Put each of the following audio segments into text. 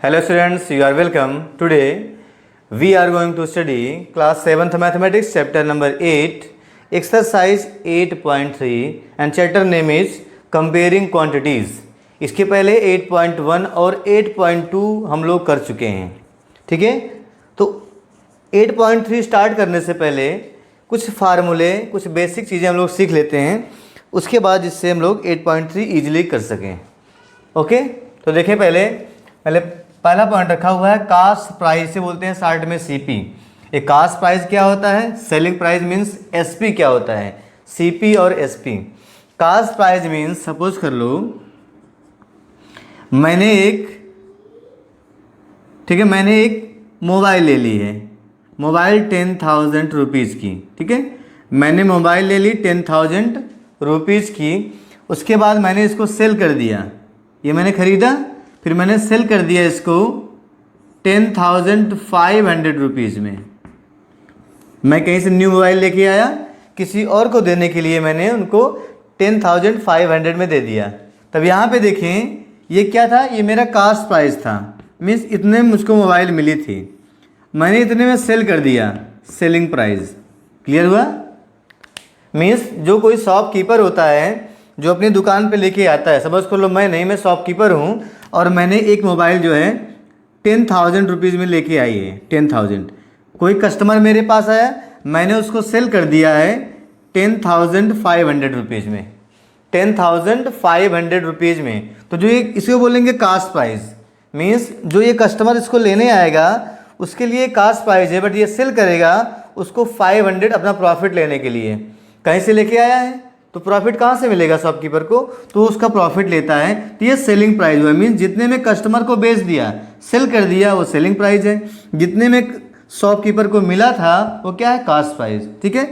Hello students, you are welcome. Today we are going to study class 7th mathematics chapter number 8 exercise 8.3 and chapter name is comparing quantities. इसके पहले 8.1 और 8.2 हम लोग कर चुके हैं, ठीक है। तो 8.3 स्टार्ट करने से पहले कुछ फार्मूले, कुछ बेसिक चीज़ें हम लोग सीख लेते हैं, उसके बाद जिससे हम लोग 8.3 ईजिली कर सकें। ओके, तो देखें पहला पॉइंट रखा हुआ है कास्ट प्राइस, से बोलते हैं शार्ट में सीपी। ये कास्ट प्राइस क्या होता है, सेलिंग प्राइस मीन्स एसपी क्या होता है, सीपी और SP. Cost price means suppose कर लो मैंने एक मोबाइल ले ली है, मोबाइल 10,000 रुपीज़ की, ठीक है। मैंने मोबाइल ले ली 10,000 रुपीज़ की, उसके बाद मैंने इसको सेल कर दिया। ये मैंने ख़रीदा, फिर मैंने सेल कर दिया इसको 10,500 रुपीज़ में। मैं कहीं से न्यू मोबाइल लेके आया, किसी और को देने के लिए मैंने उनको 10,500 में दे दिया। तब यहाँ पे देखें ये क्या था, ये मेरा कास्ट प्राइस था, मीन्स इतने में मुझको मोबाइल मिली थी, मैंने इतने में सेल कर दिया, सेलिंग प्राइस। क्लियर हुआ? मीन्स जो कोई शॉपकीपर होता है जो अपनी दुकान पे लेके आता है, सपोज कर लो मैं शॉपकीपर हूँ और मैंने एक मोबाइल जो है 10,000 रुपीज़ में लेके आई है, 10,000। कोई कस्टमर मेरे पास आया, मैंने उसको सेल कर दिया है 10,500 रुपीज़ में, 10,500 रुपीज़ में। तो जो ये इसको बोलेंगे कास्ट प्राइस, मीन्स जो ये कस्टमर इसको लेने आएगा उसके लिए कास्ट प्राइस है, बट ये सेल करेगा उसको 500 अपना प्रॉफिट लेने के लिए। कहीं से लेके आया है तो प्रॉफिट कहाँ से मिलेगा शॉपकीपर को, तो उसका प्रॉफिट लेता है, तो ये सेलिंग प्राइस हुआ। मीन्स जितने में कस्टमर को बेच दिया, सेल कर दिया, वो सेलिंग प्राइस है। जितने में शॉपकीपर को मिला था वो क्या है, कास्ट प्राइस, ठीक है।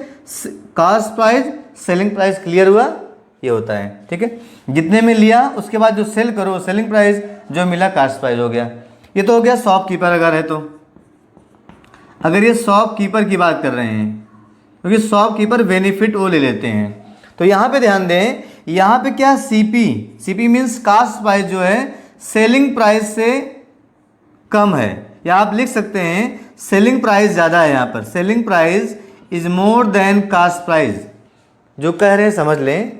Cost price, selling price, clear हुआ? ये होता है, ठीक है। जितने में लिया उसके बाद जो सेल करो सेलिंग प्राइस, जो मिला कास्ट प्राइस हो गया। ये तो हो गया शॉपकीपर अगर है तो। अगर ये शॉपकीपर की बात कर रहे हैं, क्योंकि शॉपकीपर बेनिफिट वो ले लेते हैं, तो यहाँ पे ध्यान दें, यहाँ पे क्या, सीपी मीन्स कास्ट प्राइस जो है सेलिंग प्राइस से कम है, या आप लिख सकते हैं सेलिंग प्राइस ज़्यादा है। यहाँ पर selling price is more than cost price. जो कह रहे हैं समझ लें,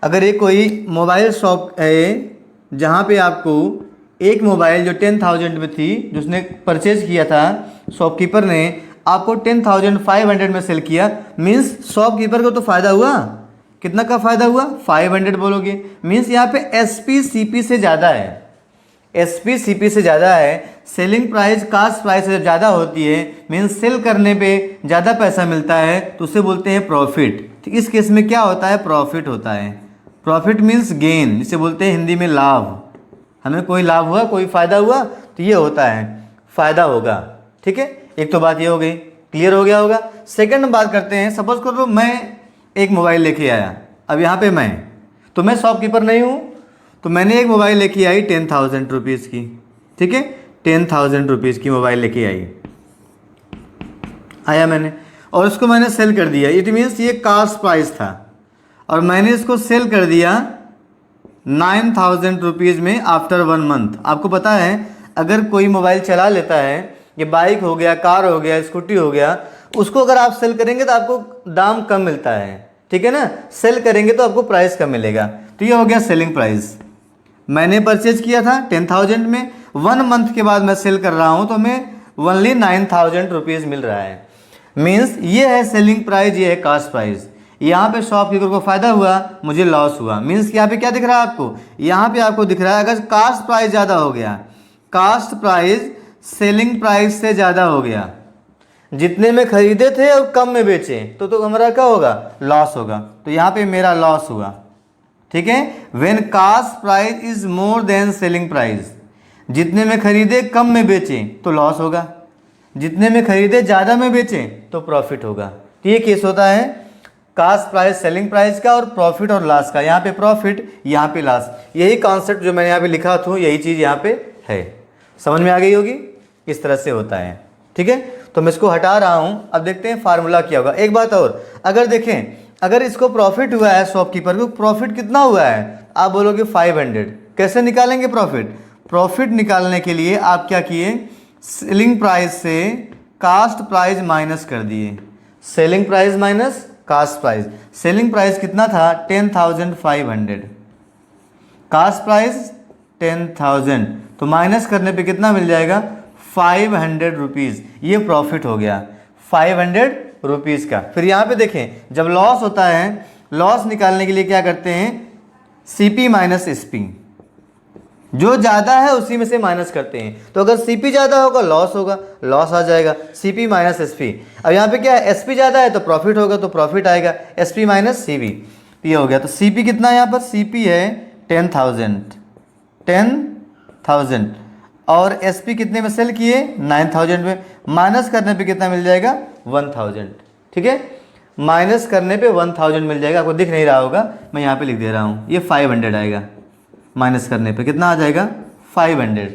अगर ये कोई मोबाइल शॉप है जहाँ पे आपको एक मोबाइल जो 10,000 में थी, जो उसने परचेज किया था, शॉपकीपर ने आपको 10,500 में सेल किया, मीन्स शॉपकीपर को तो फ़ायदा हुआ। कितना का फ़ायदा हुआ, 500 बोलोगे। मीन्स यहाँ पे एसपी सीपी से ज़्यादा है, एसपी सीपी से ज़्यादा है। सेलिंग प्राइस कास्ट प्राइस से ज़्यादा होती है, मीन्स सेल करने पे ज़्यादा पैसा मिलता है, तो उसे बोलते हैं प्रॉफिट। तो इस केस में क्या होता है, प्रॉफिट होता है। प्रॉफिट मीन्स गेन, जिसे बोलते हैं हिंदी में लाभ। हमें कोई लाभ हुआ, कोई फ़ायदा हुआ, तो ये होता है फ़ायदा होगा, ठीक है। एक तो बात ये हो गई, क्लियर हो गया होगा। सेकेंड बात करते हैं, सपोज करो मैं एक मोबाइल लेके आया, अब यहाँ पे तो मैं शॉपकीपर नहीं हूँ, तो मैंने एक मोबाइल लेके आई 10,000 रुपीज़ की, ठीक है। 10,000 रुपीज़ की मोबाइल लेके आया मैंने, और उसको मैंने सेल कर दिया। इट मीन्स ये कास्ट प्राइस था, और मैंने इसको सेल कर दिया 9,000 रुपीज़ में आफ्टर 1 मंथ। आपको पता है अगर कोई मोबाइल चला लेता है, ये बाइक हो गया, कार हो गया, स्कूटी हो गया, उसको अगर आप सेल करेंगे तो आपको दाम कम मिलता है, ठीक है ना। सेल करेंगे तो आपको प्राइस कम मिलेगा, तो ये हो गया सेलिंग प्राइस। मैंने परचेज किया था 10,000 में, 1 मंथ के बाद मैं सेल कर रहा हूँ तो मैं ओनली 9,000 रुपीज़ मिल रहा है। मीन्स ये है सेलिंग प्राइस, ये है कास्ट प्राइस। यहाँ पे शॉपकीपर को फ़ायदा हुआ, मुझे लॉस हुआ। मीन्स यहाँ पे क्या दिख रहा है आपको, यहाँ पे आपको दिख रहा है अगर कास्ट प्राइस ज़्यादा हो गया, कास्ट प्राइस सेलिंग प्राइस से ज़्यादा हो गया, जितने में खरीदे थे और कम में बेचे, तो हमारा क्या होगा, लॉस होगा। तो यहाँ पे मेरा लॉस हुआ, ठीक है। When cost price is more than selling price, जितने में खरीदे कम में बेचे तो लॉस होगा, जितने में खरीदे ज़्यादा में बेचे तो प्रॉफिट होगा। तो ये केस होता है कास्ट प्राइस सेलिंग प्राइस का, और प्रॉफिट और लॉस का। यहाँ पे प्रॉफिट, यहाँ पे लॉस। यही कॉन्सेप्ट जो मैंने यहाँ पे लिखा था, यही चीज़ यहाँ पे है। समझ में आ गई होगी, इस तरह से होता है, ठीक है। तो मैं इसको हटा रहा हूँ, अब देखते हैं फार्मूला क्या होगा। एक बात और, अगर देखें अगर इसको प्रॉफिट हुआ है, शॉपकीपर को प्रॉफिट कितना हुआ है, आप बोलोगे 500। कैसे निकालेंगे प्रॉफिट, प्रॉफिट निकालने के लिए आप क्या किए, सेलिंग प्राइस से कास्ट प्राइस माइनस कर दिए। Selling price minus cost price. Selling price कितना था 10,500, कास्ट प्राइस 10,000, तो माइनस करने पे कितना मिल जाएगा 500 रुपीज़। ये प्रॉफिट हो गया 500 रुपीज़ का। फिर यहाँ पे देखें जब लॉस होता है, लॉस निकालने के लिए क्या करते हैं, सीपी माइनस एसपी, जो ज़्यादा है उसी में से माइनस करते हैं। तो अगर सीपी ज़्यादा होगा लॉस होगा, लॉस आ जाएगा, सीपी माइनस एसपी। अब यहाँ पे क्या है, एसपी ज़्यादा है तो प्रॉफिट होगा, तो प्रॉफिट आएगा, एसपी माइनस सीपी, ये हो गया। तो सीपी कितना है यहाँ पर, सीपी है 10,000 और एसपी कितने में सेल किए 9,000 में, माइनस करने पे कितना मिल जाएगा 1,000। ठीक है, माइनस करने पे 1,000 मिल जाएगा। आपको दिख नहीं रहा होगा, मैं यहाँ पे लिख दे रहा हूँ, ये 500 आएगा, माइनस करने पे कितना आ जाएगा 500।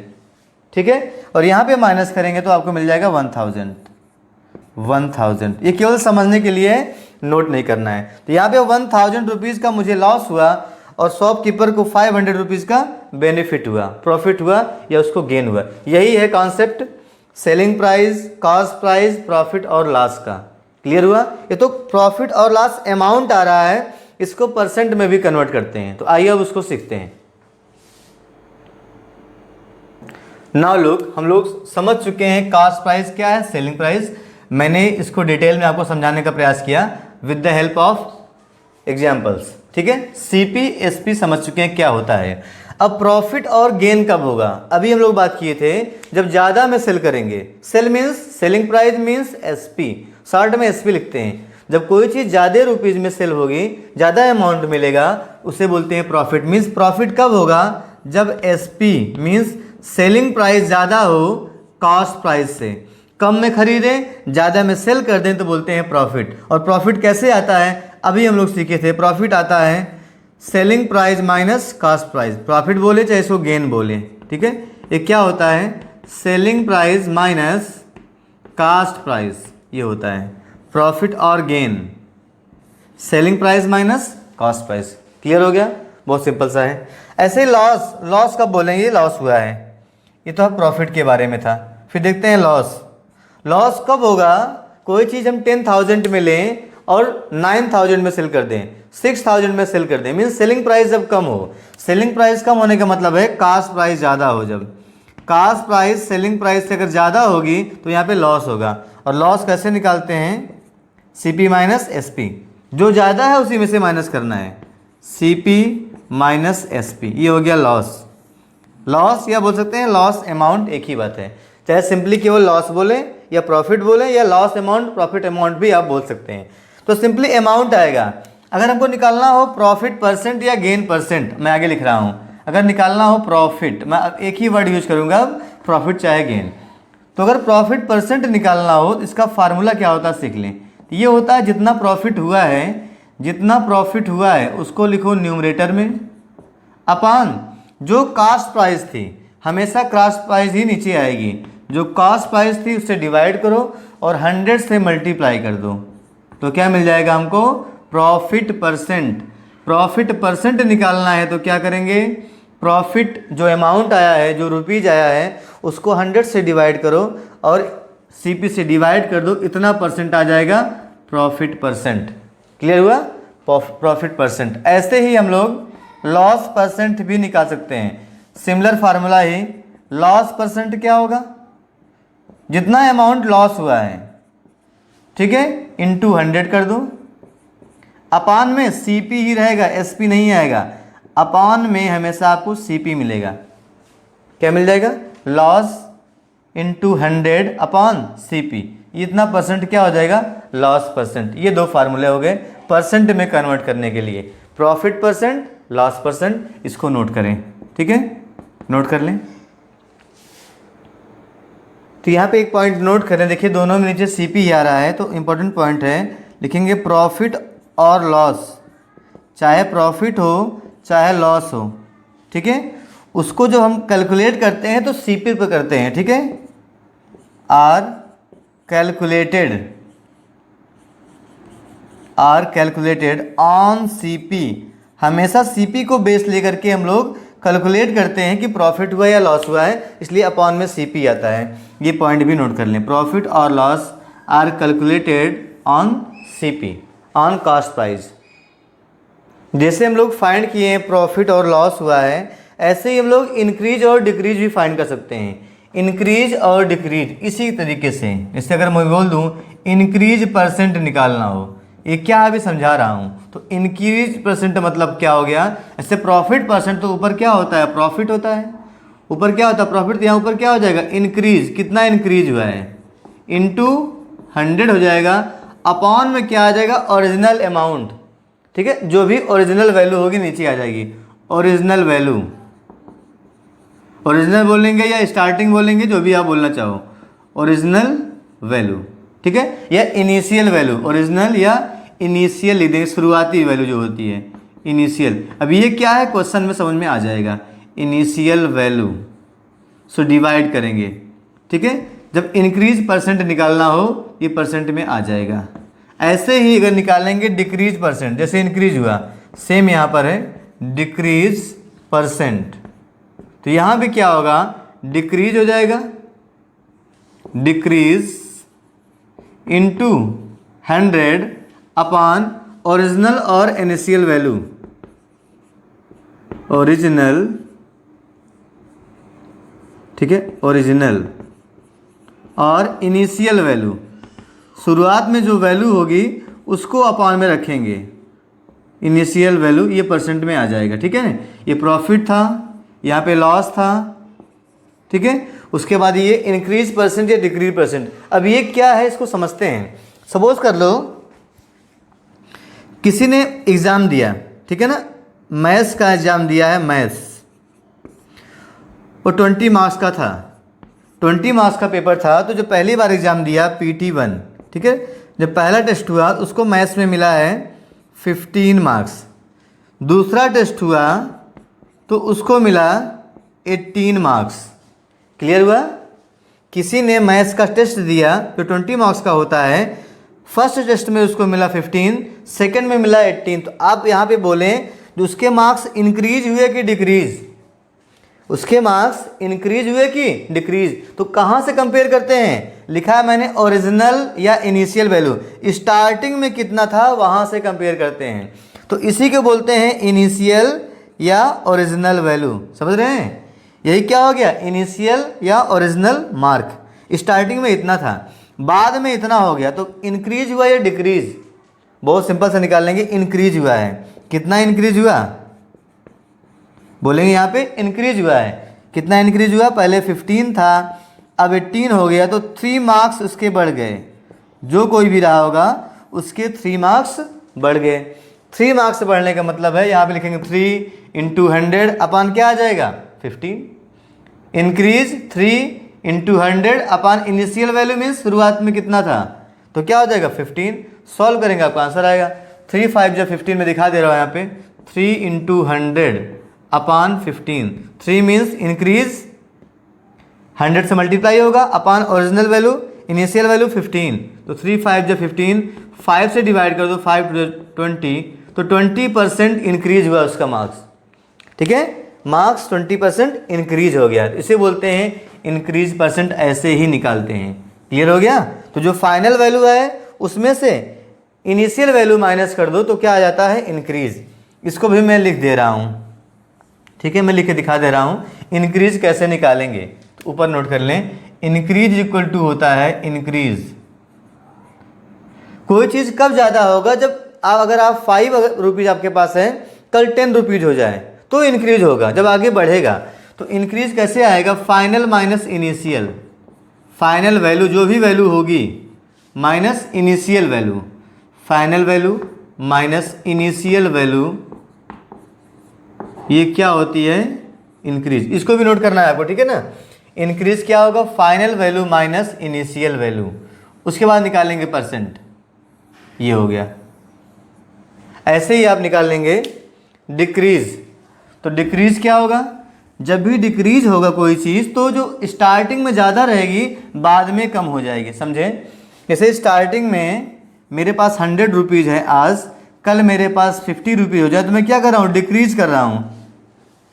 ठीक है, और यहाँ पे माइनस करेंगे तो आपको मिल जाएगा 1,000। ये केवल समझने के लिए, नोट नहीं करना है। तो यहाँ पे 1,000 रुपीज़ का मुझे लॉस हुआ और शॉपकीपर को 500 रुपीज़ का बेनिफिट हुआ, प्रॉफिट हुआ या उसको गेन हुआ। यही है concept selling price, cost price, profit और लॉस का। क्लियर हुआ। ये तो प्रॉफिट और लॉस अमाउंट आ रहा है, इसको परसेंट में भी कन्वर्ट करते हैं। तो आइए अब उसको सीखते हैं। नाउ लुक, हम लोग समझ चुके हैं कॉस्ट प्राइस क्या है, सेलिंग प्राइस। मैंने इसको डिटेल में आपको समझाने का प्रयास किया with the help of examples. ठीक है, सीपी एसपी समझ चुके हैं क्या होता है। अब प्रॉफिट और गेन कब होगा, अभी हम लोग बात किए थे जब ज़्यादा में सेल करेंगे। Sell means selling price means SP, short में एसपी लिखते हैं। जब कोई चीज़ ज़्यादा रुपीज़ में सेल होगी, ज़्यादा अमाउंट मिलेगा, उसे बोलते हैं प्रॉफिट। मीन्स प्रॉफिट कब होगा, जब एसपी मीन्स सेलिंग प्राइस ज़्यादा हो कॉस्ट प्राइस से। कम में खरीदें, ज़्यादा में सेल कर दें तो बोलते हैं प्रॉफिट। और प्रॉफिट कैसे आता है, अभी हम लोग सीखे थे। प्रॉफिट आता है selling price minus cost price, profit बोले चाहे इसको गेन बोले। ठीक है, ये क्या होता है, selling price minus cost price, ये होता है प्रॉफिट और gain. Selling price minus cost price. Clear हो गया, बहुत सिंपल सा है। ऐसे ही लॉस, लॉस कब बोलेंगे, लॉस हुआ है, ये तो अब प्रॉफिट के बारे में था। फिर देखते हैं लॉस। लॉस कब होगा, कोई चीज़ हम 10,000 में लें और 9,000 में सेल कर दें, 6,000 में सेल कर दें। मीन्स सेलिंग प्राइस जब कम हो। सेलिंग प्राइस कम होने का मतलब है कॉस्ट प्राइस ज़्यादा हो। जब कॉस्ट प्राइस सेलिंग प्राइस से अगर ज़्यादा होगी तो यहाँ पे लॉस होगा। और लॉस कैसे निकालते हैं, सीपी माइनस एसपी, जो ज़्यादा है उसी में से माइनस करना है, सीपी माइनस एसपी, ये हो गया लॉस। लॉस या बोल सकते हैं लॉस अमाउंट, एक ही बात है। चाहे सिंपली केवल लॉस बोले या प्रॉफिट बोले या लॉस अमाउंट प्रॉफिट अमाउंट भी आप बोल सकते हैं। तो सिंपली अमाउंट आएगा। अगर हमको निकालना हो प्रॉफिट परसेंट या गेन परसेंट, मैं आगे लिख रहा हूँ, अगर निकालना हो प्रॉफिट, मैं अब एक ही वर्ड यूज करूँगा, प्रॉफिट चाहे गेन। तो अगर प्रॉफिट परसेंट निकालना हो तो इसका फार्मूला क्या होता है सीख लें। ये होता है जितना प्रॉफिट हुआ है, जितना प्रॉफिट हुआ है उसको लिखो न्यूमरेटर में, अपान जो कॉस्ट प्राइस थी, हमेशा कॉस्ट प्राइस ही नीचे आएगी, जो कॉस्ट प्राइस थी उससे डिवाइड करो और 100 से मल्टीप्लाई कर दो, तो क्या मिल जाएगा हमको प्रॉफिट परसेंट। प्रॉफिट परसेंट निकालना है तो क्या करेंगे, प्रॉफिट जो अमाउंट आया है, जो रुपीज़ आया है, उसको 100 से डिवाइड करो और सीपी से डिवाइड कर दो, इतना परसेंट आ जाएगा प्रॉफिट परसेंट। क्लियर हुआ, प्रॉफिट परसेंट। ऐसे ही हम लोग लॉस परसेंट भी निकाल सकते हैं। सिमिलर फार्मूला ही, लॉस परसेंट क्या होगा, जितना अमाउंट लॉस हुआ है, ठीक है, इंटू 100 कर दो, अपान में सीपी ही रहेगा, एसपी नहीं आएगा। अपान में हमेशा आपको सीपी मिलेगा। क्या मिल जाएगा, लॉस इंटू 100 अपॉन सीपी, इतना परसेंट क्या हो जाएगा, लॉस परसेंट। ये दो फार्मूले हो गए परसेंट में कन्वर्ट करने के लिए, प्रॉफिट परसेंट, लॉस परसेंट। इसको नोट करें, ठीक है, नोट कर लें। तो यहाँ पे एक पॉइंट नोट करें, देखिए दोनों में नीचे सीपी आ रहा है, तो इम्पोर्टेंट पॉइंट है, लिखेंगे प्रॉफिट और लॉस, चाहे प्रॉफिट हो चाहे लॉस हो, ठीक है, उसको जब हम कैलकुलेट करते हैं तो सीपी पे करते हैं, ठीक है, आर कैलकुलेटेड ऑन सीपी। हमेशा सीपी को बेस लेकर के हम लोग कैलकुलेट करते हैं कि प्रॉफिट हुआ या लॉस हुआ है, इसलिए अपॉन में CP आता है। ये पॉइंट भी नोट कर लें, प्रॉफिट और loss are calculated on CP, on cost price. जैसे हम लोग फाइंड किए हैं प्रॉफिट और लॉस हुआ है, ऐसे ही हम लोग इंक्रीज और डिक्रीज भी फाइंड कर सकते हैं। इंक्रीज और डिक्रीज इसी तरीके से, जैसे अगर मैं बोल दूं इंक्रीज परसेंट निकालना हो, ये क्या अभी समझा रहा हूँ, तो इंक्रीज परसेंट मतलब क्या हो गया, ऐसे प्रॉफिट परसेंट तो ऊपर क्या होता है, प्रॉफिट होता है, ऊपर क्या होता है प्रॉफिट, तो यहाँ ऊपर क्या हो जाएगा इंक्रीज, कितना इंक्रीज हुआ है इंटू 100 हो जाएगा, अपॉन में क्या आ जाएगा ओरिजिनल अमाउंट, ठीक है, जो भी ओरिजिनल वैल्यू होगी नीचे आ जाएगी, ओरिजिनल वैल्यू, ओरिजिनल बोलेंगे या स्टार्टिंग बोलेंगे, जो भी आप बोलना चाहो, ओरिजिनल वैल्यू, ठीक है, या इनिशियल वैल्यू, ओरिजिनल या इनिशियल लिख देंगे, शुरुआती वैल्यू जो होती है इनिशियल। अब ये क्या है क्वेश्चन में समझ में आ जाएगा, इनिशियल वैल्यू, सो डिवाइड करेंगे, ठीक है, जब इंक्रीज परसेंट निकालना हो ये परसेंट में आ जाएगा। ऐसे ही अगर निकालेंगे डिक्रीज परसेंट, जैसे इंक्रीज हुआ सेम यहाँ पर है डिक्रीज परसेंट, तो यहाँ भी क्या होगा डिक्रीज हो जाएगा, डिक्रीज इंटू 100 अपॉन ओरिजिनल और इनिशियल वैल्यू, ओरिजिनल, ठीक है, ओरिजिनल और इनिशियल वैल्यू, शुरुआत में जो वैल्यू होगी उसको अपॉन में रखेंगे, इनिशियल वैल्यू, ये परसेंट में आ जाएगा, ठीक है, ये प्रॉफिट था, यहाँ पे लॉस था, ठीक है, उसके बाद ये इंक्रीज परसेंट या डिक्रीज परसेंट। अब ये क्या है इसको समझते हैं। सपोज कर लो किसी ने एग्ज़ाम दिया, ठीक है ना, मैथ्स का एग्ज़ाम दिया है, मैथ्स, वो 20 मार्क्स का था, 20 मार्क्स का पेपर था, तो जो पहली बार एग्ज़ाम दिया PT1, ठीक है, जब पहला टेस्ट हुआ उसको मैथ्स में मिला है 15 मार्क्स, दूसरा टेस्ट हुआ तो उसको मिला 18 मार्क्स। क्लियर हुआ, किसी ने मैथ्स का टेस्ट दिया जो 20 मार्क्स का होता है, फर्स्ट टेस्ट में उसको मिला 15, सेकंड में मिला 18, तो आप यहाँ पे बोलें जो उसके मार्क्स इंक्रीज हुए कि डिक्रीज, उसके मार्क्स इंक्रीज हुए कि डिक्रीज, तो कहाँ से कंपेयर करते हैं, लिखा है मैंने ओरिजिनल या इनिशियल वैल्यू, स्टार्टिंग में कितना था वहाँ से कंपेयर करते हैं, तो इसी को बोलते हैं इनिशियल या ओरिजिनल वैल्यू। समझ रहे हैं, यही क्या हो गया इनिशियल या ओरिजिनल मार्क, स्टार्टिंग में इतना था बाद में इतना हो गया, तो इंक्रीज हुआ या डिक्रीज, बहुत सिंपल से निकाल लेंगे, इंक्रीज हुआ है, कितना इंक्रीज हुआ, बोलेंगे यहाँ पे इंक्रीज हुआ है, कितना इंक्रीज हुआ, पहले 15 था अब 18 हो गया, तो 3 मार्क्स उसके बढ़ गए, जो कोई भी रहा होगा उसके 3 मार्क्स बढ़ गए। 3 मार्क्स बढ़ने का मतलब है यहाँ पे लिखेंगे 3 इंटू 100 अपॉन क्या आ जाएगा 15, increase 3 into 100 upon initial value means शुरुआत में कितना था, तो क्या हो जाएगा 15, सॉल्व करेंगे आपका आंसर आएगा 3 5 जो 15 में दिखा दे रहा हूँ यहाँ पे, 3 इंटू 100 अपॉन 15, 3 मीन्स इंक्रीज 100 से मल्टीप्लाई होगा upon original value initial value 15, तो 3 5 जो 15, 5 से डिवाइड कर दो 5 20, तो 20% इंक्रीज हुआ उसका मार्क्स, ठीक है, मार्क्स 20% इंक्रीज हो गया, इसे बोलते हैं इंक्रीज परसेंट, ऐसे ही निकालते हैं। क्लियर हो गया, तो जो फाइनल वैल्यू है उसमें से इनिशियल वैल्यू माइनस कर दो तो क्या आ जाता है इंक्रीज, इसको भी मैं लिख दे रहा हूँ, ठीक है, मैं लिख के दिखा दे रहा हूँ इंक्रीज कैसे निकालेंगे, तो ऊपर नोट कर लें, इंक्रीज इक्वल टू होता है इंक्रीज, कोई चीज़ कब ज़्यादा होगा, जब आप अगर आप 5 रुपीज़ आपके पास है कल 10 रुपीज़ हो जाए तो इंक्रीज होगा, जब आगे बढ़ेगा तो इंक्रीज कैसे आएगा, final minus initial, final value जो भी वैल्यू होगी minus initial value, final value minus initial value, ये क्या होती है इंक्रीज, इसको भी नोट करना है आपको, ठीक है ना, इंक्रीज क्या होगा final value minus initial value, उसके बाद निकालेंगे परसेंट, ये हो गया। ऐसे ही आप निकाल लेंगे डिक्रीज, तो डिक्रीज क्या होगा, जब भी डिक्रीज होगा कोई चीज़ तो जो स्टार्टिंग में ज़्यादा रहेगी बाद में कम हो जाएगी, समझे, जैसे स्टार्टिंग में मेरे पास 100 रुपीज़ है आज, कल मेरे पास 50 रुपीज़ हो जाए तो मैं क्या कर रहा हूँ डिक्रीज कर रहा हूँ,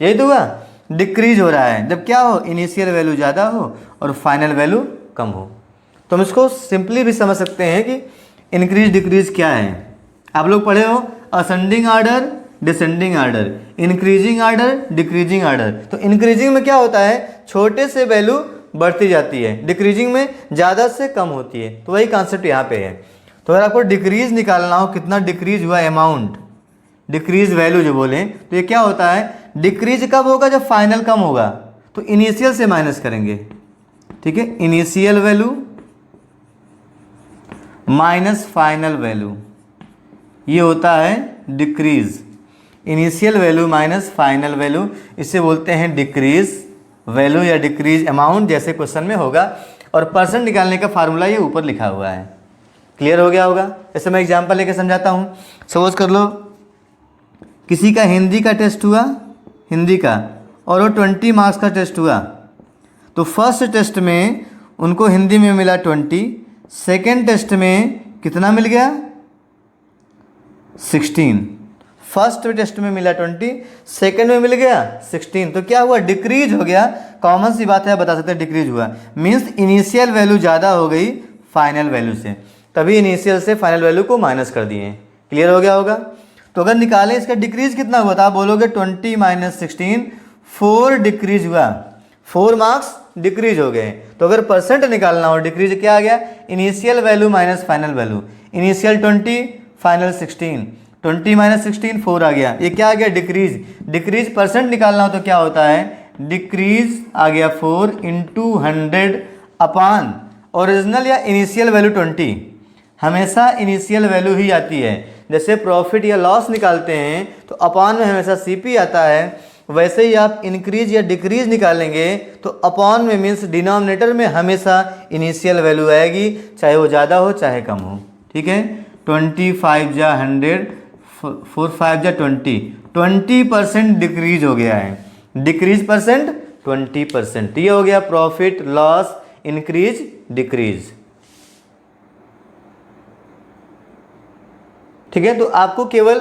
यही तो हुआ, डिक्रीज हो रहा है, जब क्या हो, इनिशियल वैल्यू ज़्यादा हो और फाइनल वैल्यू कम हो। तो हम इसको सिंपली भी समझ सकते हैं कि इंक्रीज डिक्रीज क्या है। आप लोग पढ़े हो ascending order, descending order, increasing order, decreasing order. तो इंक्रीजिंग में क्या होता है, छोटे से वैल्यू बढ़ती जाती है, डिक्रीजिंग में ज़्यादा से कम होती है। तो वही कॉन्सेप्ट यहाँ पे है। तो अगर आपको डिक्रीज निकालना हो, कितना डिक्रीज हुआ अमाउंट, डिक्रीज वैल्यू जो बोलें, तो ये क्या होता है, डिक्रीज कब होगा, जब फाइनल कम होगा। तो इनिशियल से माइनस करेंगे, ठीक है, initial value minus final value, ये होता है decrease. Initial value minus final value, इसे बोलते हैं डिक्रीज वैल्यू या डिक्रीज अमाउंट, जैसे क्वेश्चन में होगा। और परसेंट निकालने का फार्मूला ये ऊपर लिखा हुआ है। क्लियर हो गया होगा। ऐसे मैं एग्जांपल लेके समझाता हूँ। सपोज कर लो किसी का हिंदी का टेस्ट हुआ, हिंदी का, और वो 20 मार्क्स का टेस्ट हुआ। तो फर्स्ट टेस्ट में उनको हिंदी में मिला 20, सेकेंड टेस्ट में कितना मिल गया, 16। फर्स्ट टेस्ट में मिला 20, सेकेंड में मिल गया 16। तो क्या हुआ, डिक्रीज हो गया। कॉमन सी बात है, बता सकते हैं डिक्रीज हुआ, मीन्स इनिशियल वैल्यू ज़्यादा हो गई फाइनल वैल्यू से, तभी इनिशियल से फाइनल वैल्यू को माइनस कर दिए। क्लियर हो गया होगा। तो अगर निकालें इसका डिक्रीज कितना हुआ था, आप बोलोगे 20 माइनस 16, 4 डिक्रीज हुआ, 4 मार्क्स डिक्रीज हो गए। तो अगर परसेंट निकालना हो, डिक्रीज क्या आ गया, initial value minus final value, initial 20 final 16, 20 minus 16 4 आ गया, ये क्या आ गया, डिक्रीज। डिक्रीज परसेंट निकालना हो तो क्या होता है, डिक्रीज आ गया 4 इंटू 100 अपान ओरिजिनल या इनिशियल वैल्यू 20। हमेशा इनिशियल वैल्यू ही आती है। जैसे प्रॉफिट या लॉस निकालते हैं तो अपान में हमेशा सीपी आता है, वैसे ही आप इंक्रीज या डिक्रीज निकालेंगे तो अपॉन में मीन्स डिनोमिनेटर में हमेशा इनिशियल वैल्यू आएगी, चाहे वो ज़्यादा हो चाहे कम हो। ठीक है, 25 जा 100, 4 5 जा 20% डिक्रीज हो गया है। डिक्रीज परसेंट 20%, ये हो गया प्रॉफिट लॉस इंक्रीज डिक्रीज। ठीक है, तो आपको केवल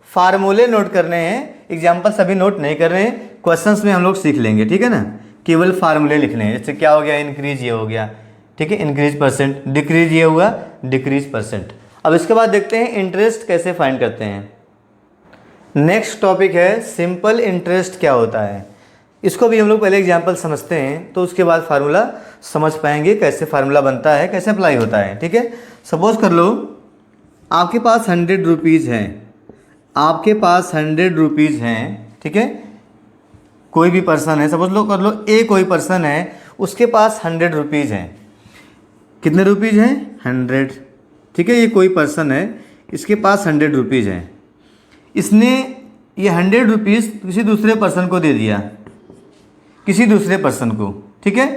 फार्मूले नोट करने हैं, एग्जाम्पल सभी नोट नहीं कर रहे हैं, क्वेश्चंस में हम लोग सीख लेंगे। ठीक है ना, केवल फार्मूले लिखने हैं। जैसे क्या हो गया, इंक्रीज ये हो गया, ठीक है, इंक्रीज परसेंट, डिक्रीज ये हुआ, डिक्रीज परसेंट। अब इसके बाद देखते हैं इंटरेस्ट कैसे फाइंड करते हैं। नेक्स्ट टॉपिक है सिंपल इंटरेस्ट क्या होता है। इसको भी हम लोग पहले एग्जाम्पल समझते हैं, तो उसके बाद फार्मूला समझ पाएंगे कैसे फार्मूला बनता है, कैसे अप्लाई होता है। ठीक है, सपोज कर लो आपके पास 100 रुपीज़ हैं, आपके पास 100 रुपीज़ हैं। ठीक है, कोई भी पर्सन है, सपोज लो कर लो ए कोई पर्सन है, उसके पास 100 रुपीज़ हैं। कितने रुपीज़ हैं, 100। ठीक है, ये कोई पर्सन है, इसके पास 100 रुपीज़ हैं। इसने ये 100 रुपीज़ किसी दूसरे पर्सन को दे दिया, किसी दूसरे पर्सन को। ठीक है,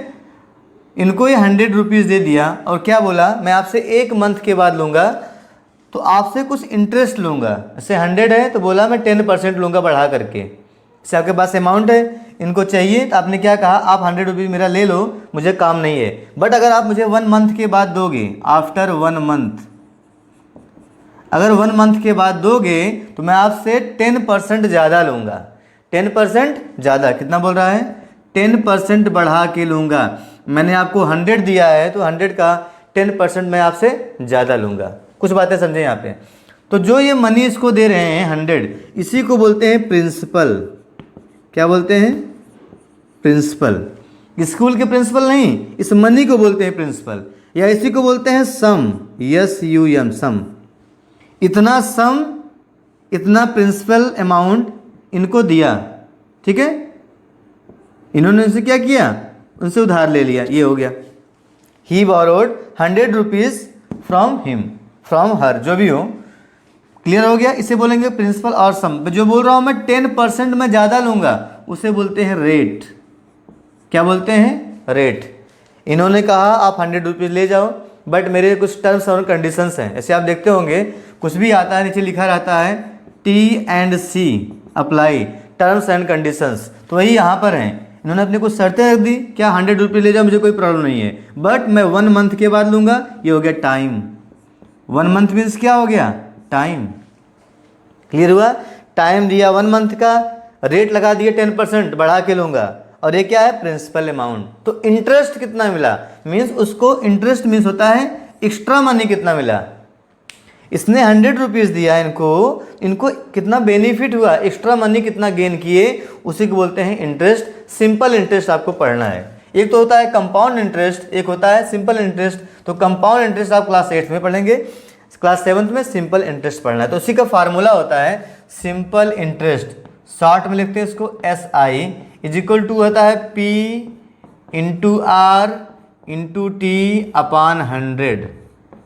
इनको ये 100 रुपीज़ दे दिया और क्या बोला, मैं आपसे 1 मंथ के बाद लूँगा तो आपसे कुछ इंटरेस्ट लूँगा। जैसे 100 है तो बोला मैं 10% लूँगा बढ़ा करके। जैसे आपके पास अमाउंट है, इनको चाहिए, तो आपने क्या कहा, आप 100 रुपीज़ मेरा ले लो, मुझे काम नहीं है, बट अगर आप मुझे 1 मंथ के बाद दोगे, आफ्टर 1 मंथ, अगर 1 मंथ के बाद दोगे तो मैं आपसे 10% ज़्यादा लूँगा। 10% ज़्यादा, कितना बोल रहा है, 10% बढ़ा के लूँगा। मैंने आपको 100 दिया है तो 100 का 10% मैं आपसे ज़्यादा लूँगा। कुछ बातें समझें यहाँ पे। तो जो ये मनी इसको दे रहे हैं 100, इसी को बोलते हैं प्रिंसिपल। क्या बोलते हैं, प्रिंसिपल। स्कूल के प्रिंसिपल नहीं, इस मनी को बोलते हैं प्रिंसिपल, या इसी को बोलते हैं सम, SUM, सम। इतना सम, इतना प्रिंसिपल अमाउंट इनको दिया। ठीक है, इन्होंने उनसे क्या किया, उनसे उधार ले लिया, ये हो गया। He borrowed 100 rupees from him, from her, जो भी हो। क्लियर हो गया। इसे बोलेंगे प्रिंसिपल और सम। जो बोल रहा हूँ मैं 10% मैं ज़्यादा लूँगा, उसे बोलते हैं रेट। क्या बोलते हैं, रेट। इन्होंने कहा आप 100 रुपीज़ ले जाओ, बट मेरे कुछ टर्म्स और कंडीशंस हैं। ऐसे आप देखते होंगे कुछ भी आता है नीचे लिखा रहता है T&C apply, terms and conditions. तो वही यहाँ पर हैं, इन्होंने अपनी कुछ शर्तें रख दी, क्या 100 रुपये ले जाओ, मुझे कोई प्रॉब्लम नहीं है, बट मैं 1 मंथ के बाद लूँगा। ये हो गया टाइम। 1 मंथ मीन्स क्या हो गया, टाइम। क्लियर हुआ। टाइम दिया 1 मंथ का, रेट लगा दिए 10% बढ़ा के लूँगा, और ये क्या है प्रिंसिपल अमाउंट। तो इंटरेस्ट कितना मिला, मीन्स उसको इंटरेस्ट मीन्स होता है एक्स्ट्रा मनी कितना मिला। इसने 100 रुपीज़ दिया इनको कितना बेनिफिट हुआ, एक्स्ट्रा मनी कितना गेन किए, उसी को बोलते हैं इंटरेस्ट। सिंपल इंटरेस्ट आपको पढ़ना है। एक तो होता है कंपाउंड इंटरेस्ट, एक होता है सिंपल इंटरेस्ट। तो कंपाउंड इंटरेस्ट आप क्लास 8 में पढ़ेंगे, क्लास 7 में सिंपल इंटरेस्ट पढ़ना है। तो उसी का फार्मूला होता है सिंपल इंटरेस्ट, शॉर्ट में लिखते हैं इसको SI, इज इक्वल टू होता है P into R into T upon 100।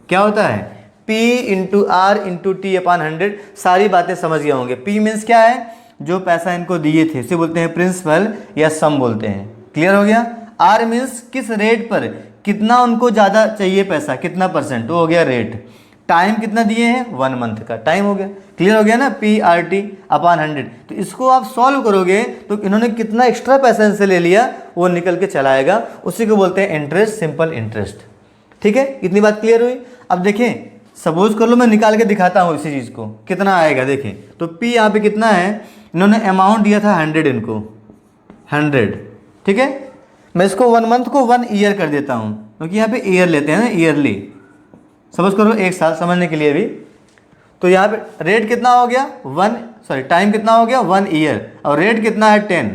क्या होता है P into R into T upon 100। सारी बातें समझ गए होंगे। P मीन्स क्या है, जो पैसा इनको दिए थे उसे बोलते हैं प्रिंसिपल या सम बोलते हैं। क्लियर हो गया। R मीन्स किस रेट पर कितना उनको ज़्यादा चाहिए पैसा, कितना %, वो हो गया रेट। टाइम कितना दिए हैं 1 मंथ का टाइम हो गया। क्लियर हो गया ना, PRT अपान 100। तो इसको आप सॉल्व करोगे तो इन्होंने कितना एक्स्ट्रा पैसा इनसे ले लिया वो निकल के चला आएगा, उसी को बोलते हैं इंटरेस्ट, सिंपल इंटरेस्ट। ठीक है, इतनी बात क्लियर हुई। अब देखें, सपोज कर लो मैं निकाल के दिखाता हूँ इसी चीज़ को कितना आएगा। देखें तो P यहाँ पे कितना है, इन्होंने अमाउंट दिया था 100 इनको, 100। ठीक है, मैं इसको 1 मंथ को 1 ईयर कर देता हूँ, क्योंकि यहाँ पे ईयर लेते हैं ना, ईयरली। सपोज करो 1 साल समझने के लिए भी। तो यहाँ पे रेट कितना हो गया टाइम कितना हो गया 1 ईयर, और रेट कितना है 10,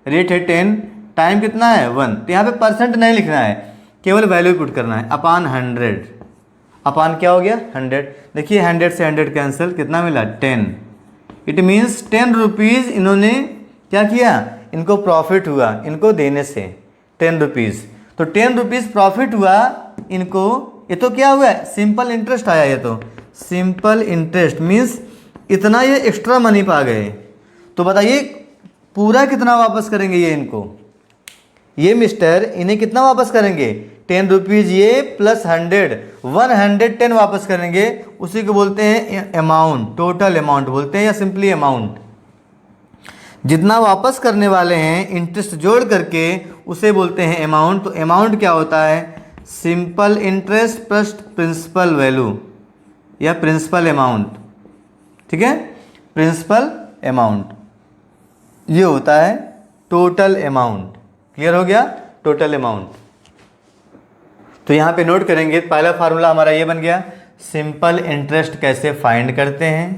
रेट है 10, टाइम कितना है 1। तो यहाँ पे % नहीं लिखना है, केवल वैल्यू पुट करना है अपान 100। अपान क्या हो गया 100। देखिए 100 से 100 कैंसिल, कितना मिला 10। इट मीन्स 10 रुपीज़ इन्होंने क्या किया, इनको प्रॉफिट हुआ इनको देने से 10 रुपीज़। तो 10 रुपीज़ प्रॉफिट हुआ इनको। ये तो क्या हुआ, सिंपल इंटरेस्ट आया। ये तो सिंपल इंटरेस्ट मीन्स इतना ये एक्स्ट्रा मनी पा गए। तो बताइए पूरा कितना वापस करेंगे ये इनको, ये मिस्टर इन्हें कितना वापस करेंगे 10 रुपीज़ ये प्लस 100, 110 वापस करेंगे। उसी को बोलते हैं अमाउंट, टोटल अमाउंट बोलते हैं या सिंपली अमाउंट। जितना वापस करने वाले हैं इंटरेस्ट जोड़ करके उसे बोलते हैं अमाउंट। तो अमाउंट क्या होता है, simple interest plus principal value या प्रिंसिपल अमाउंट। ठीक है, प्रिंसिपल अमाउंट ये होता है टोटल अमाउंट। क्लियर हो गया, टोटल अमाउंट। तो यहाँ पे नोट करेंगे, पहला फार्मूला हमारा ये बन गया, सिंपल इंटरेस्ट कैसे फाइंड करते हैं।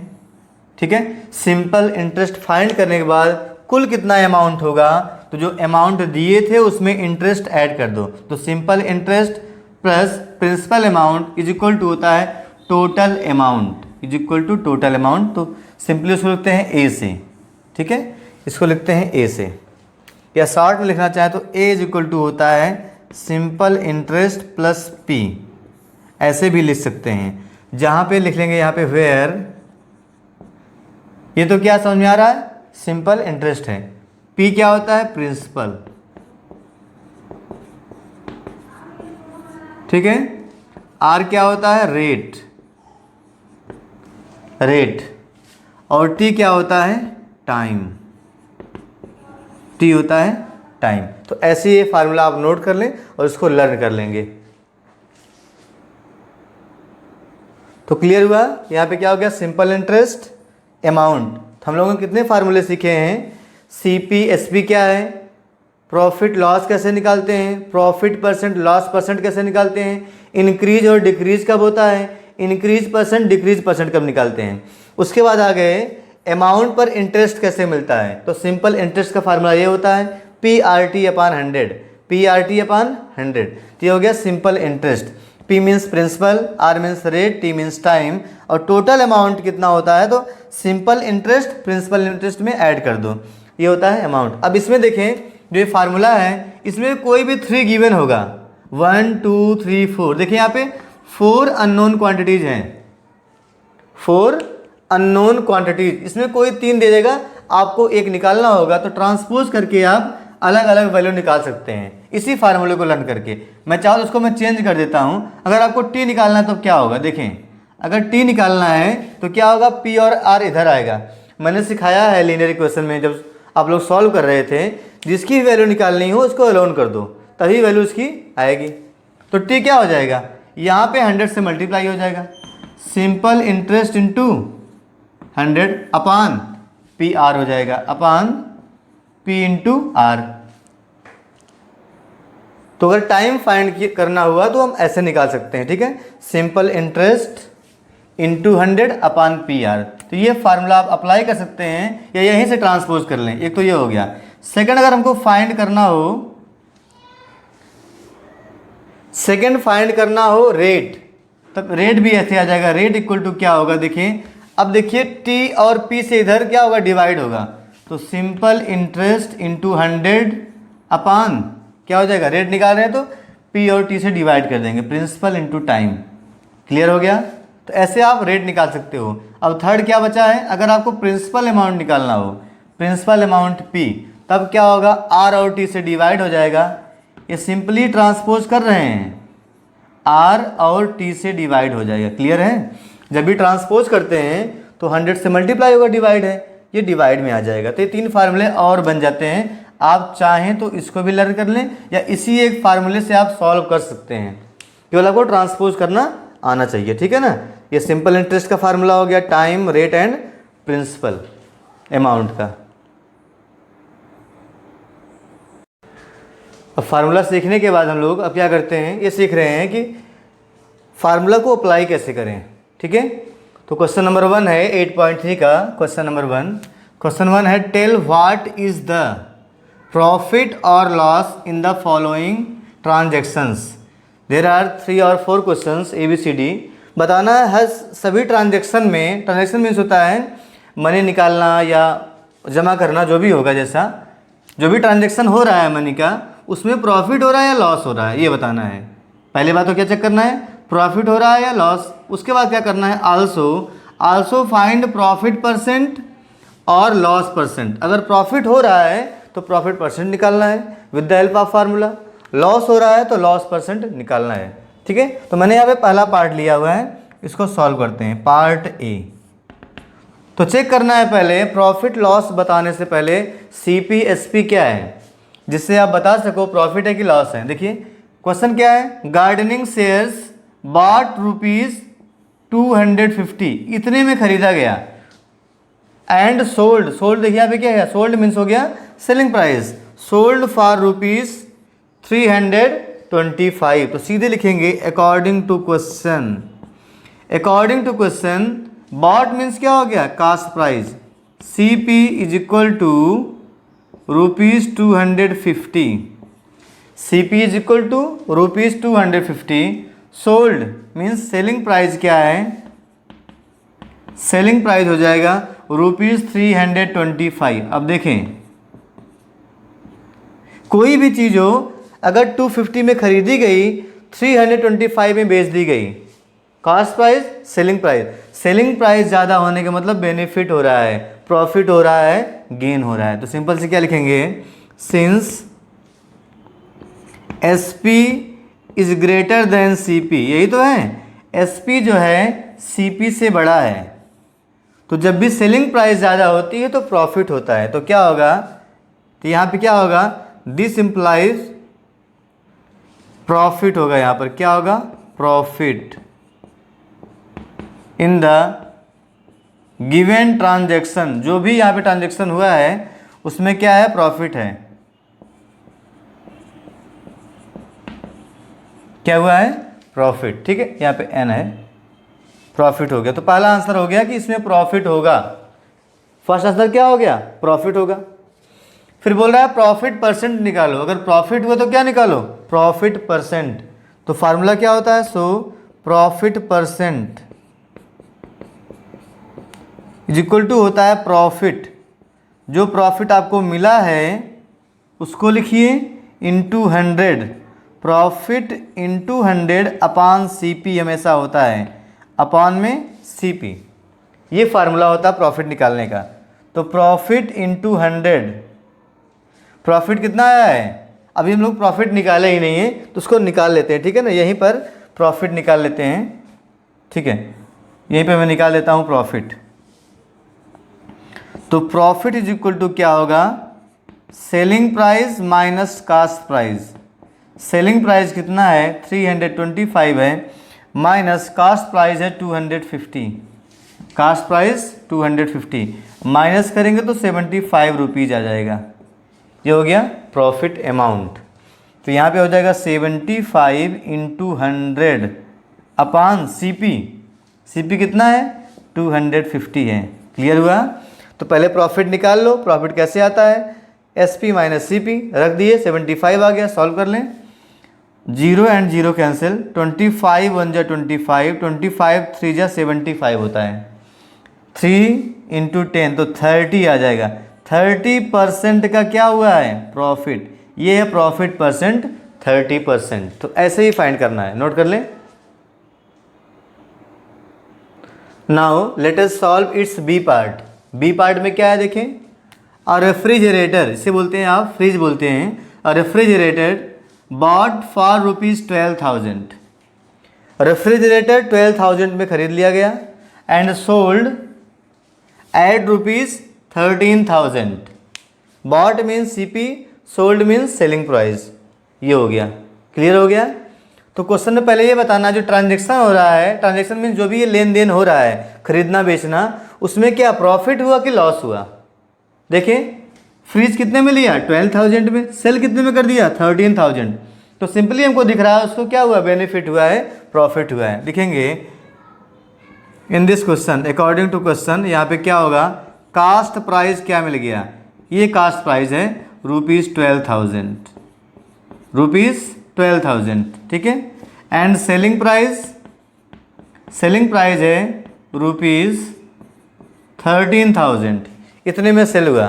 ठीक है, सिंपल इंटरेस्ट फाइंड करने के बाद कुल कितना अमाउंट होगा, तो जो अमाउंट दिए थे उसमें इंटरेस्ट ऐड कर दो। तो simple interest plus principal amount is equal to होता है total amount, is equal to total amount. तो सिंपली उसको लिखते हैं ए से। ठीक है, इसको लिखते हैं ए से, या शॉर्ट में लिखना चाहें तो ए इज इक्वल टू होता है सिंपल इंटरेस्ट प्लस पी, ऐसे भी लिख सकते हैं। जहाँ पे लिख लेंगे यहाँ पे वेयर, ये तो क्या समझ में आ रहा है, सिंपल इंटरेस्ट है। पी क्या होता है, प्रिंसिपल। ठीक है, आर क्या होता है, रेट, रेट, और टी क्या होता है, टाइम, टी होता है टाइम। तो ऐसे ये फार्मूला आप नोट कर लें और इसको लर्न कर लेंगे। तो क्लियर हुआ, यहाँ पे क्या हो गया, सिंपल इंटरेस्ट अमाउंट। हम लोगों ने कितने फार्मूले सीखे हैं, CP SP क्या है, प्रॉफिट लॉस कैसे निकालते हैं, प्रॉफिट परसेंट लॉस परसेंट कैसे निकालते हैं, इंक्रीज और डिक्रीज कब होता है, इंक्रीज परसेंट डिक्रीज परसेंट कब निकालते हैं। उसके बाद आ गए अमाउंट पर इंटरेस्ट कैसे मिलता है। तो सिंपल इंटरेस्ट का फार्मूला ये होता है PRT अपान 100, PRT अपान 100। तो ये हो गया simple interest. P means principal, R means rate, T means time, और टोटल अमाउंट कितना होता है तो सिंपल इंटरेस्ट प्रिंसिपल इंटरेस्ट में ऐड कर दो, ये होता है अमाउंट। अब इसमें देखें जो ये फार्मूला है इसमें कोई भी 3 गिवन होगा, 1 2 3 4। देखिए यहाँ पे 4 अननोन क्वांटिटीज हैं, 4 अननोन क्वांटिटीज, इसमें कोई 3 दे देगा, आपको एक निकालना होगा। तो ट्रांसपोज करके आप अलग अलग वैल्यू निकाल सकते हैं इसी फार्मूले को लर्न करके। मैं चाहूँ तो उसको मैं चेंज कर देता हूँ। अगर आपको टी निकालना है तो क्या होगा, देखें अगर टी निकालना है तो क्या होगा, पी और आर इधर आएगा। मैंने सिखाया है लीनियर इक्वेशन में, जब आप लोग सॉल्व कर रहे थे, जिसकी वैल्यू निकालनी हो उसको अलोन कर दो तभी वैल्यू उसकी आएगी। तो टी क्या हो जाएगा, यहाँ पे 100 से मल्टीप्लाई हो जाएगा, सिंपल इंटरेस्ट इंटू 100 अपान पी आर हो जाएगा अपान पी इंटू आर। तो अगर टाइम फाइंड करना हुआ तो हम ऐसे निकाल सकते हैं, ठीक है, सिंपल इंटरेस्ट इंटू 100 अपान पी आर। तो ये फार्मूला आप अप्लाई कर सकते हैं या यहीं से ट्रांसपोज कर लें। एक तो ये हो गया। सेकंड, अगर हमको फाइंड करना हो रेट, तब रेट भी ऐसे आ जाएगा। रेट इक्वल टू क्या होगा, देखिए अब देखिए टी और पी से इधर क्या होगा, डिवाइड होगा। तो सिंपल इंटरेस्ट इंटू 100 अपान क्या हो जाएगा, रेट निकाल रहे हैं तो पी और टी से डिवाइड कर देंगे, प्रिंसिपल इंटू टाइम। क्लियर हो गया। तो ऐसे आप रेट निकाल सकते हो। अब थर्ड क्या बचा है, अगर आपको प्रिंसिपल अमाउंट निकालना हो, प्रिंसिपल अमाउंट पी, तब क्या होगा, आर और टी से डिवाइड हो जाएगा। ये सिंपली ट्रांसपोज कर रहे हैं, आर और टी से डिवाइड हो जाएगा। क्लियर है। जब भी ट्रांसपोज करते हैं तो 100 से मल्टीप्लाई होगा, डिवाइड है, ये डिवाइड में आ जाएगा। तो ये 3 फार्मूले और बन जाते हैं। आप चाहें तो इसको भी लर्न कर लें या इसी एक फार्मूले से आप सॉल्व कर सकते हैं। केवल आपको ट्रांसपोज करना आना चाहिए, ठीक है ना। ये सिंपल इंटरेस्ट का फार्मूला हो गया, time, rate and principal amount का। अब फार्मूला सीखने के बाद हम लोग अब क्या करते हैं, ये सीख रहे हैं कि फार्मूला को अप्लाई कैसे करें, ठीक है। तो क्वेश्चन नंबर 1 है 8.3 का क्वेश्चन नंबर 1। क्वेश्चन 1 है tell what is the profit और loss in the following transactions. There are 3 और 4 क्वेश्चंस ABCD। बताना है हर सभी ट्रांजेक्शन में, ट्रांजेक्शन मीन्स होता है मनी निकालना या जमा करना, जो भी होगा, जैसा जो भी ट्रांजेक्शन हो रहा है मनी का, उसमें प्रॉफिट हो रहा है या लॉस हो रहा है, ये बताना है। पहले बात तो क्या चेक करना है, प्रॉफिट हो रहा है या लॉस। उसके बाद क्या करना है, आल्सो फाइंड प्रॉफिट परसेंट और लॉस परसेंट। अगर प्रॉफिट हो रहा है तो प्रॉफिट परसेंट निकालना है with the help of formula, loss हो रहा है तो लॉस परसेंट निकालना है, ठीक है। तो मैंने यहाँ पे पहला पार्ट लिया हुआ है, इसको सॉल्व करते हैं। पार्ट ए, तो चेक करना है पहले प्रॉफिट लॉस बताने से पहले CP SP क्या है, जिससे आप बता सको प्रॉफिट है कि लॉस है। देखिए क्वेश्चन क्या है, गार्डनिंग शेयर्स बॉट ₹250, इतने में खरीदा गया, एंड सोल्ड देखिए यहाँ पे क्या है, सोल्ड मीन्स हो गया सेलिंग प्राइस, सोल्ड फॉर ₹325। तो सीधे लिखेंगे according to question bought means क्या हो गया, cost price, CP is equal to ₹250, CP is equal to ₹250। Sold means selling price क्या है, सेलिंग प्राइस हो जाएगा ₹325। अब देखें कोई भी चीज़ हो, अगर 250 में खरीदी गई, 325 में बेच दी गई, cost price, selling price, selling price ज़्यादा होने का मतलब बेनिफिट हो रहा है, प्रॉफिट हो रहा है, गेन हो रहा है। तो सिंपल से क्या लिखेंगे, since SP is greater than CP, यही तो है, SP जो है CP से बड़ा है। तो जब भी सेलिंग प्राइस ज़्यादा होती है तो प्रॉफिट होता है। तो क्या होगा, तो यहाँ पे क्या होगा, दिस इम्प्लाइज प्रॉफिट होगा। यहाँ पर क्या होगा, profit in the given transaction, जो भी यहाँ पे ट्रांजैक्शन हुआ है उसमें क्या है, प्रॉफिट है। क्या हुआ है, प्रॉफिट, ठीक है। यहाँ पे N है, प्रॉफिट हो गया। तो पहला आंसर हो गया कि इसमें प्रॉफिट होगा। फर्स्ट आंसर क्या हो गया, प्रॉफिट होगा। फिर बोल रहा है प्रॉफिट परसेंट निकालो। अगर प्रॉफिट हुआ तो क्या निकालो, प्रॉफिट परसेंट। तो फार्मूला क्या होता है, so profit percent is equal to होता है प्रॉफिट, जो प्रॉफिट आपको मिला है उसको लिखिए इंटू 100, प्रॉफिट इंटू 100 अपान CP हमेशा होता है, अपान में CP। ये फार्मूला होता है प्रॉफिट निकालने का। तो प्रॉफिट इंटू 100, प्रॉफिट कितना आया है, अभी हम लोग प्रॉफिट निकाले ही नहीं है तो उसको निकाल लेते हैं, ठीक है ना। यहीं पर प्रॉफिट निकाल लेते हैं, ठीक है, यहीं पे मैं निकाल लेता हूँ प्रॉफिट। तो प्रॉफिट इज इक्वल टू क्या होगा, selling price minus cost price. Selling price कितना है, 325 है, माइनस कास्ट प्राइस है 250। कास्ट प्राइस 250 माइनस करेंगे तो 75 रुपीज़ आ जाएगा। ये हो गया प्रॉफिट अमाउंट। तो यहाँ पे हो जाएगा 75 इंटू 100 अपान CP। CP कितना है 250 है। क्लियर हुआ। तो पहले प्रॉफिट निकाल लो। प्रॉफिट कैसे आता है SP माइनस CP, रख दिए 75 आ गया। सॉल्व कर लें, 0 एंड 0 कैंसिल, 25 1 जा 25, 25 3 जा 75 होता है, 3 इंटू 10 तो 30 आ जाएगा। 30% का क्या हुआ है प्रॉफिट, ये है प्रॉफिट परसेंट 30%। तो ऐसे ही फाइंड करना है, नोट कर लें। Now let us solve its B part. B part में क्या है देखें, अ रेफ्रिजरेटर, इसे बोलते हैं आप फ्रिज बोलते हैं। A refrigerator bought for ₹12,000। Refrigerator 12,000 में खरीद लिया गया and sold at ₹13,000। Bought means CP, sold means selling price. ये हो गया, क्लियर हो गया। तो क्वेश्चन में पहले ये बताना जो ट्रांजेक्शन हो रहा है, ट्रांजेक्शन मीन्स जो भी ये लेन देन हो रहा है खरीदना बेचना, उसमें क्या प्रॉफिट हुआ कि लॉस हुआ। देखें फ्रिज कितने में लिया 12,000 में, सेल कितने में कर दिया 13,000। तो सिंपली हमको दिख रहा है उसको क्या हुआ बेनिफिट हुआ है, प्रॉफिट हुआ है। लिखेंगे in this question according to question, यहाँ पे क्या होगा कास्ट प्राइस क्या मिल गया, ये कास्ट प्राइस है ₹12,000, ₹12,000 ठीक है। एंड सेलिंग प्राइस है ₹13,000। इतने में सेल हुआ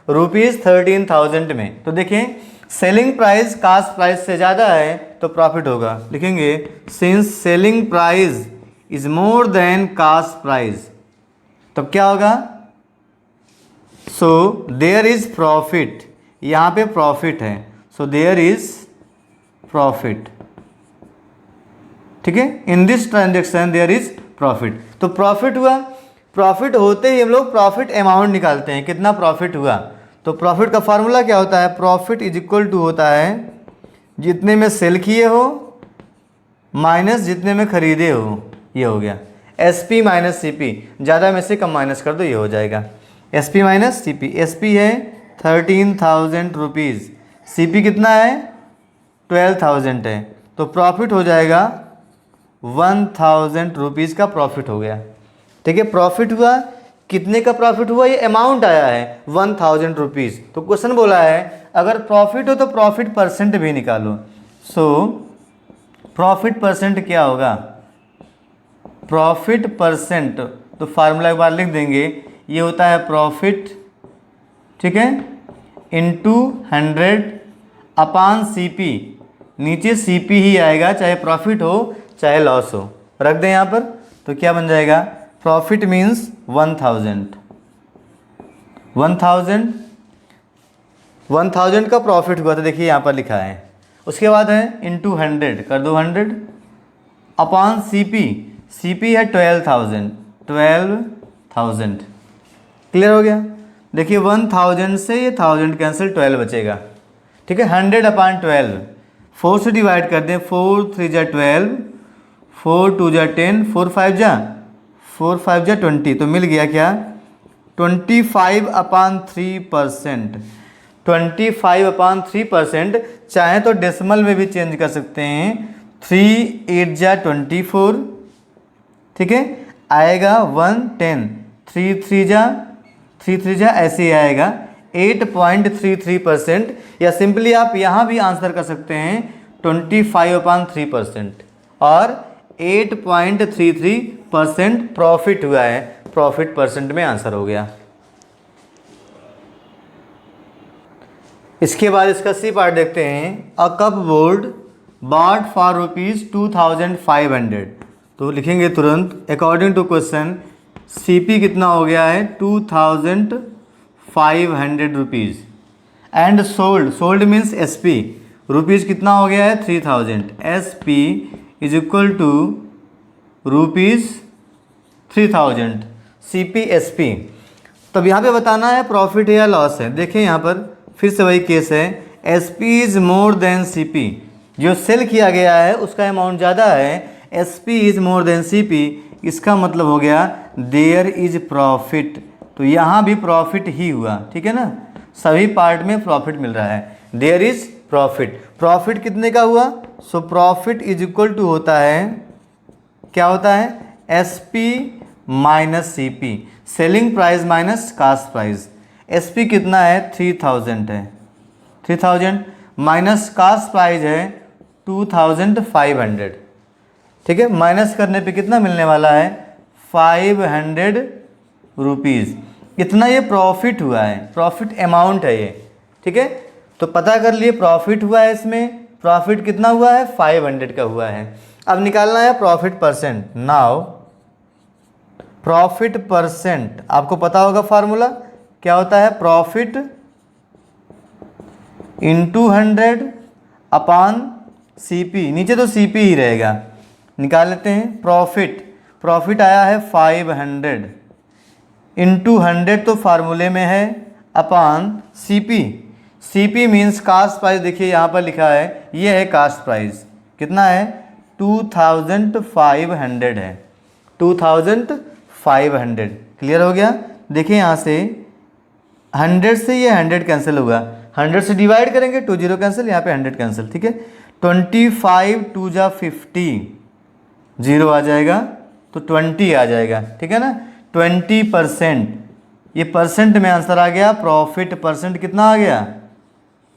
₹13,000 में। तो देखें सेलिंग प्राइस कास्ट प्राइस से ज़्यादा है तो प्रॉफिट होगा। लिखेंगे since selling price is more than cost price, तब क्या होगा सो देयर इज प्रॉफिट, यहाँ पे प्रॉफिट है सो देयर इज प्रॉफिट, ठीक है। In this transaction there is profit. तो प्रॉफिट हुआ, प्रॉफिट होते ही हम लोग प्रॉफिट अमाउंट निकालते हैं, कितना प्रॉफिट हुआ। तो प्रॉफिट का फार्मूला क्या होता है, प्रॉफिट इज इक्वल टू होता है जितने में सेल किए हो माइनस जितने में खरीदे हो। ये हो गया SP माइनस CP, ज़्यादा में से कम माइनस कर दो, ये हो जाएगा SP माइनस CP। SP है 13,000 रुपीज़, CP कितना है 12,000 है, तो प्रॉफिट हो जाएगा 1,000 रुपीज़ का प्रॉफिट हो गया, ठीक है। प्रॉफिट हुआ, कितने का प्रॉफिट हुआ, ये अमाउंट आया है 1,000 रुपीज़। तो क्वेश्चन बोला है अगर प्रॉफिट हो तो प्रॉफिट परसेंट भी निकालो। सो प्रॉफिट परसेंट क्या होगा, प्रॉफिट परसेंट, तो फार्मूला एक बार लिख देंगे, ये होता है प्रॉफिट, ठीक है, इंटू 100 अपान CP। नीचे CP ही आएगा चाहे प्रॉफिट हो चाहे लॉस हो, रख दें यहाँ पर। तो क्या बन जाएगा प्रॉफिट मीन्स 1,000 का प्रॉफिट हुआ, तो देखिए यहाँ पर लिखा है। उसके बाद है इंटू 100 कर दो 100 अपान CP है 12,000। क्लियर हो गया। देखिए 1,000 से ये 1,000 कैंसिल, 12 बचेगा, ठीक है। 100 अपान 12, 4 से डिवाइड कर दें, 4 3 जा 12, 4 2 जा 10, 4 5 जा 20, तो मिल गया क्या 25 अपान 3%। 25 अपान 3%, चाहे तो डेसिमल में भी चेंज कर सकते हैं, 3 8 जा 24, ठीक है, आएगा 110, 3 3 जा ऐसे ही आएगा 8.33%, या सिंपली आप यहाँ भी आंसर कर सकते हैं 25 अपान 3% और 8.33% प्रॉफिट हुआ है, प्रॉफिट परसेंट में आंसर हो गया। इसके बाद इसका C पार्ट देखते हैं। A cupboard bought for ₹2,500। तो लिखेंगे तुरंत अकॉर्डिंग टू क्वेश्चन CP कितना हो गया है 2,500 rupees and sold means SP, rupees कितना हो गया है 3,000। SP is equal to ₹3,000 CP SP। तब यहाँ पे बताना है प्रॉफिट है या लॉस है। देखें यहाँ पर फिर से वही केस है, SP is more than CP, जो सेल किया गया है उसका अमाउंट ज़्यादा है, SP is more than CP, इसका मतलब हो गया देयर इज प्रॉफिट, तो यहाँ भी प्रॉफिट ही हुआ, ठीक है ना, सभी पार्ट में प्रॉफिट मिल रहा है, देयर इज प्रॉफिट। प्रॉफिट कितने का हुआ? So profit is equal to होता है, क्या होता है, S P minus C P, selling price minus cost price. S P कितना है? 3000 है, 3000 माइनस कास्ट प्राइस है 2500, ठीक है, माइनस करने पे कितना मिलने वाला है? 500 रुपीज़। इतना ये प्रॉफिट हुआ है, प्रॉफिट अमाउंट है ये, ठीक है। तो पता कर लिए प्रॉफिट हुआ है, इसमें प्रॉफिट कितना हुआ है? 500 का हुआ है। अब निकालना है profit percent. Now profit percent, आपको पता होगा फार्मूला क्या होता है? प्रॉफिट इंटू 100 अपान सी पी, नीचे तो सी पी ही रहेगा, निकाल लेते हैं। प्रॉफिट आया है 500 इंटू 100 तो फार्मूले में है, upon C P means cost price, देखिए यहाँ पर लिखा है, ये है कास्ट प्राइस, कितना है? 2500 है, 2500। क्लियर हो गया? देखिए यहाँ से 100 से ये 100 कैंसिल होगा, 100 से डिवाइड करेंगे 20 कैंसिल, यहाँ पे 100 कैंसिल, ठीक है। 25 2 जा 50, 0 आ जाएगा तो 20 आ जाएगा, ठीक है ना। 20%, ये परसेंट में आंसर आ गया, प्रॉफिट परसेंट कितना आ गया?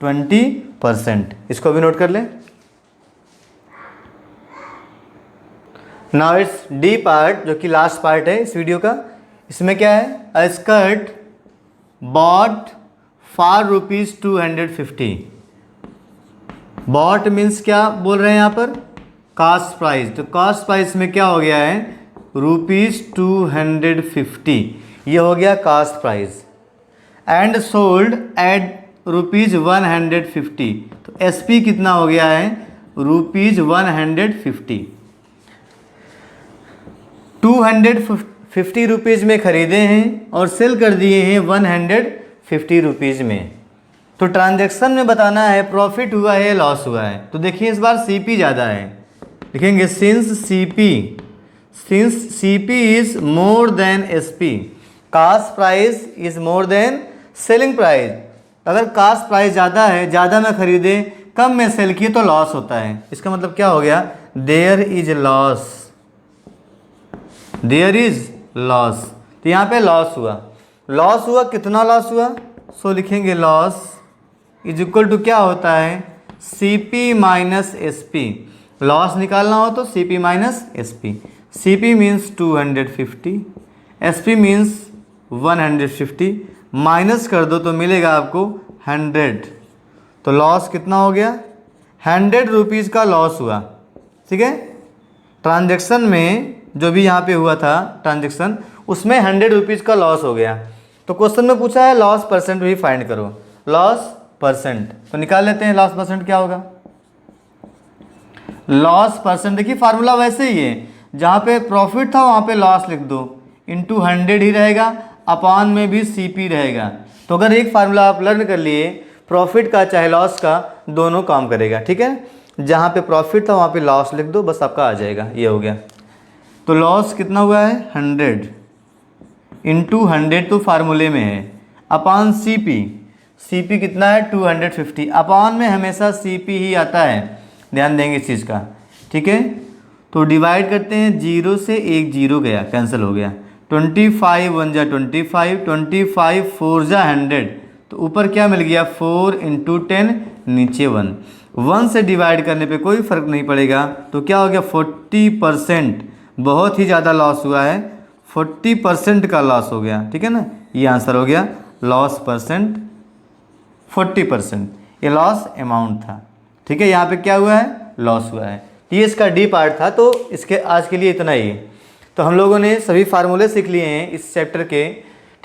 20%। इसको भी नोट कर ले। नाउ इट्स डी पार्ट, जो कि लास्ट पार्ट है इस वीडियो का। इसमें क्या है? A skirt bought for ₹250। Bought means क्या बोल रहे हैं यहाँ पर? Cost price. तो कास्ट प्राइस में क्या हो गया है? ₹250, ये हो गया cost price. And sold at ₹150, तो एसपी कितना हो गया है? ₹150। 250 रुपीज़ में ख़रीदे हैं और सेल कर दिए हैं 150 रुपीज़ में। तो ट्रांजैक्शन में बताना है प्रॉफिट हुआ है लॉस हुआ है। तो देखिए इस बार सीपी ज़्यादा है, लिखेंगे since CP is more than SP, cost price is more than selling price. अगर कास्ट प्राइस ज़्यादा है, ज़्यादा में ख़रीदे, कम में सेल किए तो लॉस होता है। इसका मतलब क्या हो गया? There is loss, there is loss. तो यहाँ पे लॉस हुआ, कितना लॉस हुआ? सो लिखेंगे लॉस इज इक्वल टू क्या होता है? CP minus SP. लॉस निकालना हो तो CP minus SP. CP means 250, SP means 150, minus कर दो तो मिलेगा आपको 100। तो लॉस कितना हो गया? 100 रुपीज़ का लॉस हुआ, ठीक है। ट्रांजैक्शन में जो भी यहाँ पे हुआ था ट्रांजैक्शन, उसमें 100 रुपीज़ का लॉस हो गया। तो क्वेश्चन में पूछा है लॉस परसेंट भी फाइंड करो, लॉस परसेंट। तो निकाल लेते हैं लॉस परसेंट क्या होगा। लॉस परसेंट देखिए फार्मूला वैसे ही है, जहाँ पे प्रॉफिट था वहाँ पे लॉस लिख दो, इंटू 100 ही रहेगा, अपान में भी सीपी रहेगा। तो अगर एक फार्मूला आप लर्न कर लिए, प्रॉफिट का चाहे लॉस का, दोनों काम करेगा, ठीक है। जहाँ पे प्रॉफिट था वहाँ पे लॉस लिख दो, बस आपका आ जाएगा। ये हो गया। तो लॉस कितना हुआ है? 100 इंटू 100 तो फार्मूले में है, अपान सीपी कितना है? 250। अपान में हमेशा सीपी ही आता है, ध्यान देंगे इस चीज़ का, ठीक है। तो डिवाइड करते हैं, 0 से 1 0 गया, कैंसिल हो गया। 25 1 जा 25, 25 4 जा 100, तो ऊपर क्या मिल गया? 4 इंटू 10, नीचे 1 से डिवाइड करने पे कोई फ़र्क नहीं पड़ेगा। तो क्या हो गया? 40%। बहुत ही ज़्यादा लॉस हुआ है, 40% का लॉस हो गया, ठीक है ना। ये आंसर हो गया, लॉस परसेंट 40%, ये लॉस अमाउंट था, ठीक है। यहाँ पे क्या हुआ है? लॉस हुआ है। ये इसका डी पार्ट था। तो इसके आज के लिए इतना ही। तो हम लोगों ने सभी फार्मूले सीख लिए हैं इस चैप्टर के,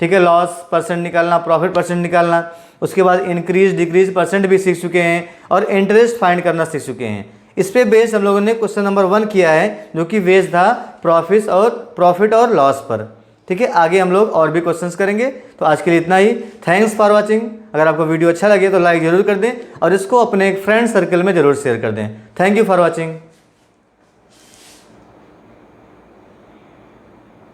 ठीक है। लॉस परसेंट निकालना, प्रॉफिट परसेंट निकालना, उसके बाद इंक्रीज डिक्रीज परसेंट भी सीख चुके हैं, और इंटरेस्ट फाइंड करना सीख चुके हैं। इस पे बेस हम लोगों ने क्वेश्चन नंबर 1 किया है, जो कि बेस था प्रॉफिट और लॉस पर, ठीक है। आगे हम लोग और भी क्वेश्चंस करेंगे। तो आज के लिए इतना ही। Thanks for watching. अगर आपको वीडियो अच्छा लगे तो लाइक ज़रूर कर दें, और इसको अपने फ्रेंड सर्कल में ज़रूर शेयर कर दें। Thank you for watching.